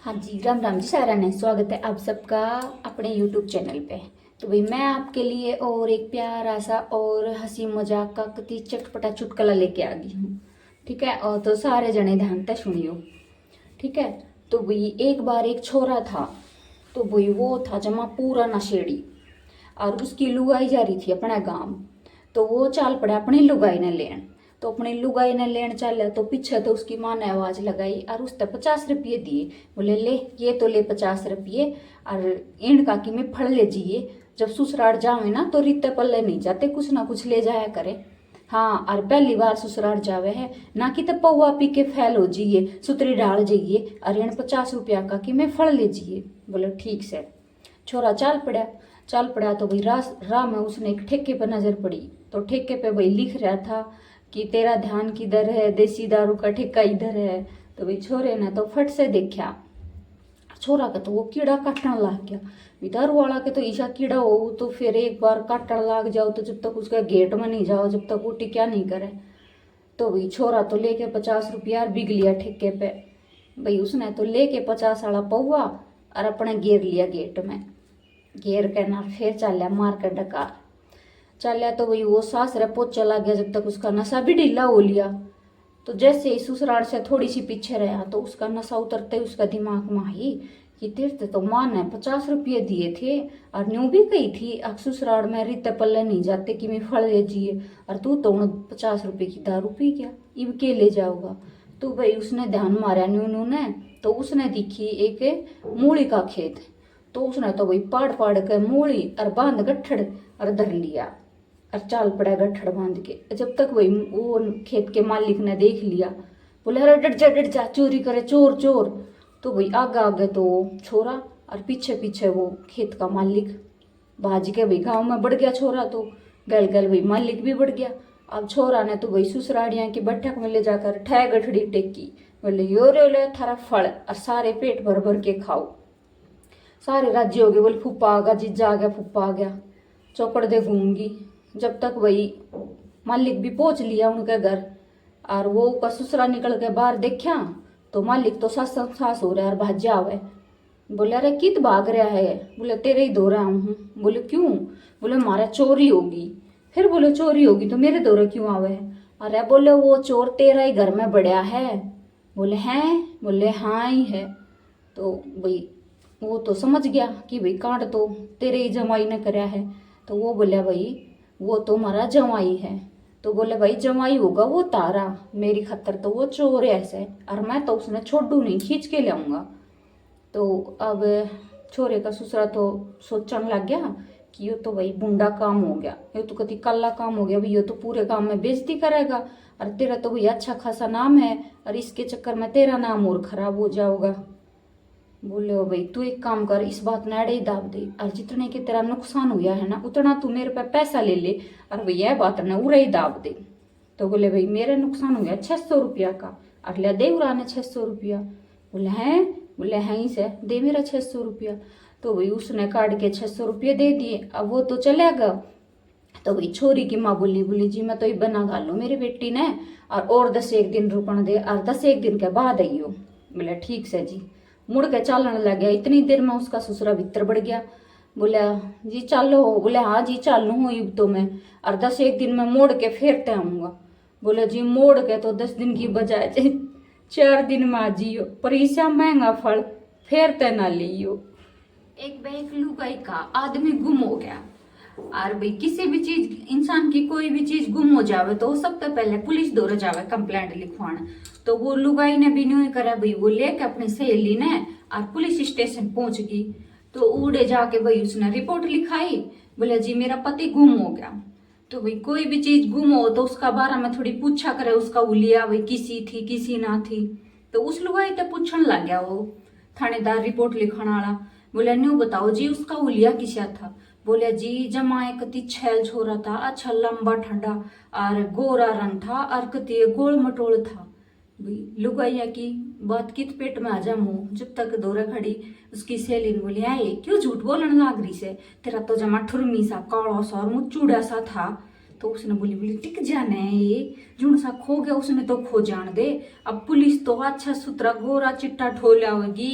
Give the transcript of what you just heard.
हाँ जी, राम राम जी सारा ने स्वागत है आप सबका अपने YouTube चैनल पे। तो भाई मैं आपके लिए और एक प्यारा सा और हंसी मजाक का कति चटपटा चुटकुला लेके आ गई हूँ। ठीक है, और तो सारे जने ध्यान से सुनियो। ठीक है, तो भाई एक बार एक छोरा था। तो भाई वो था जमा पूरा नशेड़ी, और उसकी लुगाई जा रही थी अपने गांव। तो वो चाल पड़ा अपनी लुगाई ने लेन। तो अपनी लुगाई ने लेन चल, तो पीछे तो उसकी माँ ने आवाज लगाई और उसने 50 रुपये दिए। बोले ले ये तो ले 50 रुपये, और इनका कि मैं फड़ ले जिए। जब ससुराल जावे ना तो रित्ते पल्ले नहीं जाते, कुछ ना कुछ ले जाया करे। हाँ, और पहली बार ससुराल जावे है ना कि तो पौवा पी के फैल हो जाइए, सुतरी डाल जाइए, और इन 50 रुपया का कि मैं फड़ ले जिए। बोले ठीक से। छोरा चाल पड़ा तो भाई राह में उसने एक ठेके पर नजर पड़ी। तो ठेके पे भाई लिख रहा था कि तेरा ध्यान किधर है, देसी दारू का ठेका इधर है। तो भाई छोरे ने तो फट से देखा, छोरा का तो वो कीड़ा काटने लग गया। दारू वाला के तो ईशा कीड़ा हो तो फिर एक बार काटने लग जाओ तो जब तक उसका गेट में नहीं जाओ, जब तक वो टिक्या नहीं करे। तो भाई छोरा तो लेके 50 रुपया बिग लिया ठेके पे। भाई उसने तो लेके 50 वाला पौवा और अपने घेर लिया गेट में। घेर के ना फिर चलिया मार के डकार चलिया। तो भाई वो सास रे पोच चला गया जब तक उसका नशा भी ढीला हो लिया। तो जैसे ही ससुराल से थोड़ी सी पीछे रहा तो उसका नशा उतरते ही उसका दिमाग में आई कि तीर्थ तो माँ ने 50 रुपये दिए थे और न्यू भी कही थी अब ससुराल में रीते पल्ले नहीं जाते कि मैं फल ले जिए, और तू तो 50 रुपये की दारू पी गया, इब के ले जाऊगा। तो भाई उसने ध्यान मारा न्यू ने। तो उसने दिखी एक मूली का खेत। तो उसने तो भाई पाड़ पाड़ के मूली और बांध गट्ठड़ और धर लिया और चाल पड़ा गट्ठड़ बांध के। जब तक वही वो खेत के मालिक ने देख लिया, बोले अरे डट जा चोरी करे चोर चोर। तो भाई आगे आगे तो छोरा और पीछे पीछे वो खेत का मालिक। भाज के भाई गाँव में बढ़ गया छोरा, तो गल गल भाई मालिक भी बढ़ गया। अब छोरा ने तो भाई ससुराड़िया की बैठक में ले जाकर ठह गठड़ी टेकी। बोले यो रे ले थारा फल और सारे पेट भर भर के खाओ। सारे राज्य हो गए, बोले फूफा आ गया, जीजा आ गया, फूफा आ गया, चौकड़ दे घूमगी। जब तक वही मालिक भी पहुंच लिया उनके घर, और वो का ससुरा निकल के बाहर देखा तो मालिक तो सास सास हो रहा है और भाज्या आवे। बोले अरे कित भाग रहा है? बोले तेरे ही दो रहा हूँ। बोले क्यों? बोले मारा चोरी होगी। फिर बोले चोरी होगी तो मेरे दौरे क्यों आवे? अरे बोले वो चोर तेरा ही घर में बढ़िया है। बोले हैं? बोले हाँ ही है। तो भाई वो तो समझ गया कि भाई कांड तो तेरे ही जमाई ने कराया है। तो वो बोले भाई वो तो हमारा जमाई है। तो बोले भाई जमाई होगा वो तारा, मेरी खतर तो वो चोर है ऐसे, और मैं तो उसने छोड़ू नहीं, खींच के लाऊंगा। तो अब छोरे का ससुरा तो सोचने लग गया कि ये तो भाई बुंडा काम हो गया, ये तो कति कल्ला काम हो गया भाई, ये तो पूरे काम में बेइज्जती करेगा, और तेरा तो भाई अच्छा खासा नाम है और इसके चक्कर में तेरा नाम और खराब हो जाओगा। बोले ओ भाई तू एक काम कर, इस बात ने अड़े ही दाब दे, और जितने के तेरा नुकसान हुआ है ना उतना तू मेरे पे पैसा ले ले, और भाई यह बात ने उड़ा ही दाब दे। तो बोले भाई मेरे नुकसान हो गया 600 रुपया का, अगले दे उड़ा ने 600 रुपया। बोले हैं? बोले हैं ही से दे मेरा 600 रुपया। तो भाई उसने काट के 600 रुपये दे दिए। अब वो तो चले गया। तो भाई छोरी की माँ बोली, बोली जी मैं तो ये बना गालो मेरी बेटी ने, और 10 एक दिन रुकन दे, और 10 एक दिन के बाद आइयो। बोले ठीक से जी। मुड़ के चालन लग गया। इतनी देर में उसका ससुरा भीतर बढ़ गया। बोला जी चालो? बोले हाँ जी चालू हूँ युग तो मैं, और 10 एक दिन में मोड़ के फेरते आऊंगा। बोले जी मोड़ के तो 10 दिन की बजाय 4 दिन में आ जियो, पर ऐसा महंगा फल फेरते ना लियो। एक बैग लुगाई का आदमी गुम हो गया। और भाई किसी भी चीज, इंसान की कोई भी चीज गुम हो जावे तो सबसे पहले पुलिस दौरे जावे कंप्लेंट लिखवाने। तो वो लुगाई ने भी नहीं करा भाई, वो लेके अपनी सहेली ने और पुलिस स्टेशन पहुंच गई। तो उड़े जाके भाई उसने रिपोर्ट लिखाई। बोले जी मेरा पति गुम हो गया। तो भाई कोई भी चीज गुम हो तो उसका बारे में थोड़ी पूछा करे, उसका उलिया भाई किसी थी किसी ना थी। तो उस लुगाई तो पूछने लग गया वो थानेदार रिपोर्ट लिखने वाला। बोले न्यू बताओ जी उसका उलिया किसा था? बोले जी जमाए कति छैल छोरा था, अच्छा लंबा ठंडा और गोरा रंग था, और कति गोल मटोल था। लुगाइया की बात कित पेट में आ जा मुंह। जब तक दौरे खड़ी उसकी सहेली ने बोली आए क्यों झूठ बोलने लाग रही से, तेरा तो जमा ठुरमी सा काला सा और मुचूड़ा सा था। तो उसने बोली, बोली टिक जाने ये जुन सा खो गया उसने तो खो जान दे, अब पुलिस तो अच्छा सुतरा गोरा चिट्टा ठोला होगी।